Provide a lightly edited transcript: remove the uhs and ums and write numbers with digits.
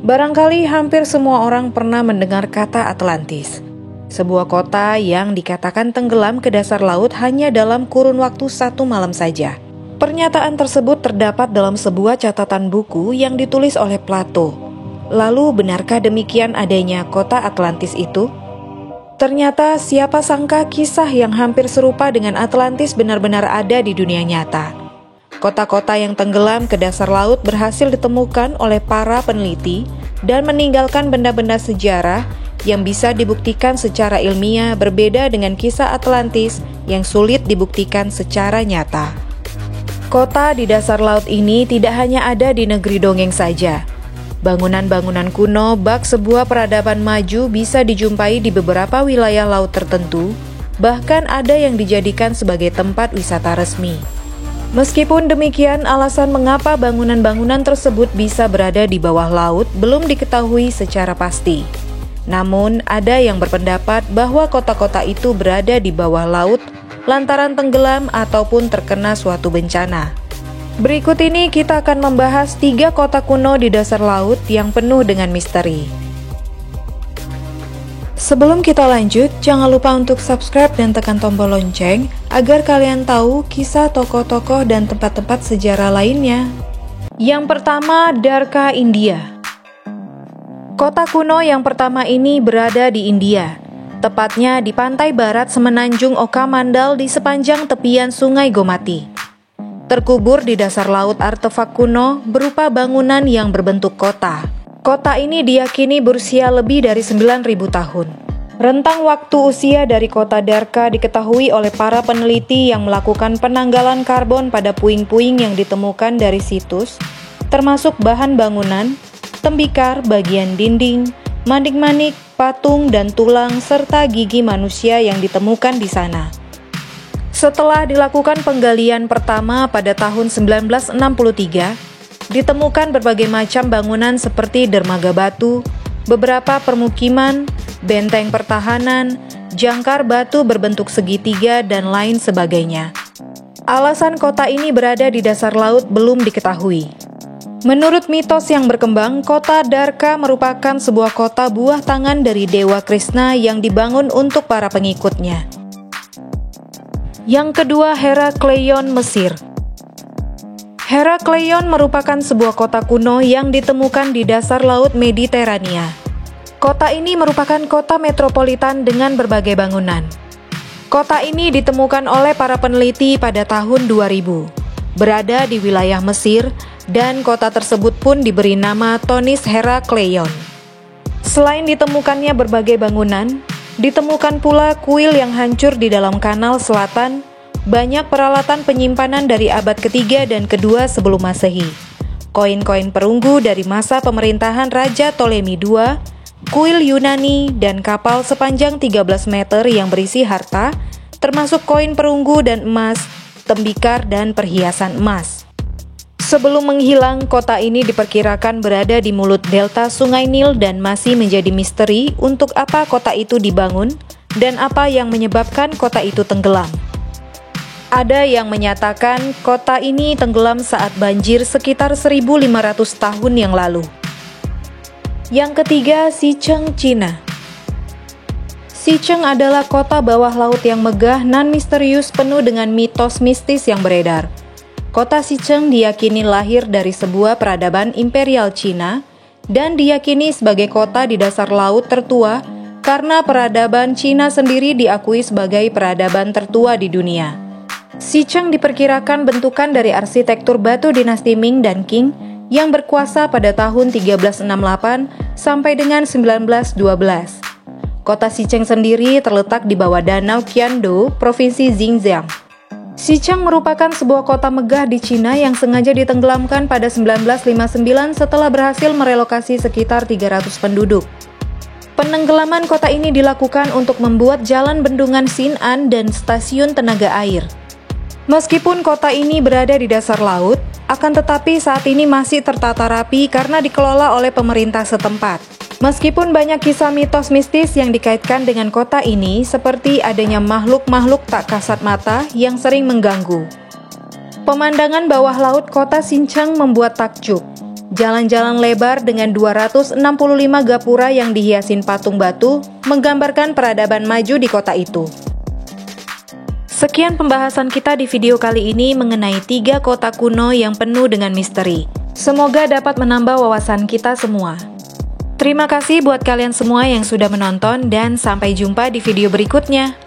Barangkali hampir semua orang pernah mendengar kata Atlantis, sebuah kota yang dikatakan tenggelam ke dasar laut hanya dalam kurun waktu 1 malam saja. Pernyataan tersebut terdapat dalam sebuah catatan buku yang ditulis oleh Plato. Lalu benarkah demikian adanya kota Atlantis itu? Ternyata siapa sangka kisah yang hampir serupa dengan Atlantis benar-benar ada di dunia nyata. Kota-kota yang tenggelam ke dasar laut berhasil ditemukan oleh para peneliti dan meninggalkan benda-benda sejarah yang bisa dibuktikan secara ilmiah berbeda dengan kisah Atlantis yang sulit dibuktikan secara nyata. Kota di dasar laut ini tidak hanya ada di negeri dongeng saja. Bangunan-bangunan kuno bak sebuah peradaban maju bisa dijumpai di beberapa wilayah laut tertentu, bahkan ada yang dijadikan sebagai tempat wisata resmi. Meskipun demikian, alasan mengapa bangunan-bangunan tersebut bisa berada di bawah laut belum diketahui secara pasti. Namun, ada yang berpendapat bahwa kota-kota itu berada di bawah laut lantaran tenggelam ataupun terkena suatu bencana. Berikut ini kita akan membahas 3 kota kuno di dasar laut yang penuh dengan misteri. Sebelum kita lanjut, jangan lupa untuk subscribe dan tekan tombol lonceng agar kalian tahu kisah tokoh-tokoh dan tempat-tempat sejarah lainnya. Yang pertama, Dwarka, India. Kota kuno yang pertama ini berada di India, tepatnya di pantai barat semenanjung Oka Mandal di sepanjang tepian Sungai Gomati. Terkubur di dasar laut artefak kuno berupa bangunan yang berbentuk kota. Kota ini diyakini berusia lebih dari 9.000 tahun. Rentang waktu usia dari kota Dwarka diketahui oleh para peneliti yang melakukan penanggalan karbon pada puing-puing yang ditemukan dari situs, termasuk bahan bangunan, tembikar, bagian dinding, manik-manik, patung, dan tulang, serta gigi manusia yang ditemukan di sana. Setelah dilakukan penggalian pertama pada tahun 1963, ditemukan berbagai macam bangunan seperti dermaga batu, beberapa permukiman, benteng pertahanan, jangkar batu berbentuk segitiga, dan lain sebagainya. Alasan kota ini berada di dasar laut belum diketahui. Menurut mitos yang berkembang, kota Dwarka merupakan sebuah kota buah tangan dari Dewa Krishna yang dibangun untuk para pengikutnya. Yang kedua, Herakleion, Mesir. Herakleion merupakan sebuah kota kuno yang ditemukan di dasar laut Mediterania. Kota ini merupakan kota metropolitan dengan berbagai bangunan. Kota ini ditemukan oleh para peneliti pada tahun 2000, berada di wilayah Mesir, dan kota tersebut pun diberi nama Thonis Herakleion. Selain ditemukannya berbagai bangunan, ditemukan pula kuil yang hancur di dalam kanal selatan, banyak peralatan penyimpanan dari abad ketiga dan kedua sebelum Masehi, koin-koin perunggu dari masa pemerintahan Raja Ptolemy II, kuil Yunani, dan kapal sepanjang 13 meter yang berisi harta, termasuk koin perunggu dan emas, tembikar, dan perhiasan emas. Sebelum menghilang, kota ini diperkirakan berada di mulut delta Sungai Nil dan masih menjadi misteri untuk apa kota itu dibangun dan apa yang menyebabkan kota itu tenggelam. Ada yang menyatakan kota ini tenggelam saat banjir sekitar 1.500 tahun yang lalu. Yang ketiga, Xicheng, Cina. Xicheng adalah kota bawah laut yang megah, non-misterius, penuh dengan mitos mistis yang beredar. Kota Xicheng diyakini lahir dari sebuah peradaban imperial Cina dan diyakini sebagai kota di dasar laut tertua karena peradaban Cina sendiri diakui sebagai peradaban tertua di dunia. Xicheng diperkirakan bentukan dari arsitektur batu dinasti Ming dan Qing yang berkuasa pada tahun 1368 sampai dengan 1912. Kota Xicheng sendiri terletak di bawah Danau Qiando, Provinsi Xinjiang. Xicheng merupakan sebuah kota megah di Cina yang sengaja ditenggelamkan pada 1959 setelah berhasil merelokasi sekitar 300 penduduk. Penenggelaman kota ini dilakukan untuk membuat jalan bendungan Xin'an dan stasiun tenaga air. Meskipun kota ini berada di dasar laut, akan tetapi saat ini masih tertata rapi karena dikelola oleh pemerintah setempat. Meskipun banyak kisah mitos mistis yang dikaitkan dengan kota ini, seperti adanya makhluk-makhluk tak kasat mata yang sering mengganggu. Pemandangan bawah laut kota Xicheng membuat takjub. Jalan-jalan lebar dengan 265 gapura yang dihiasin patung batu menggambarkan peradaban maju di kota itu. Sekian pembahasan kita di video kali ini mengenai 3 kota kuno yang penuh dengan misteri. Semoga dapat menambah wawasan kita semua. Terima kasih buat kalian semua yang sudah menonton dan sampai jumpa di video berikutnya.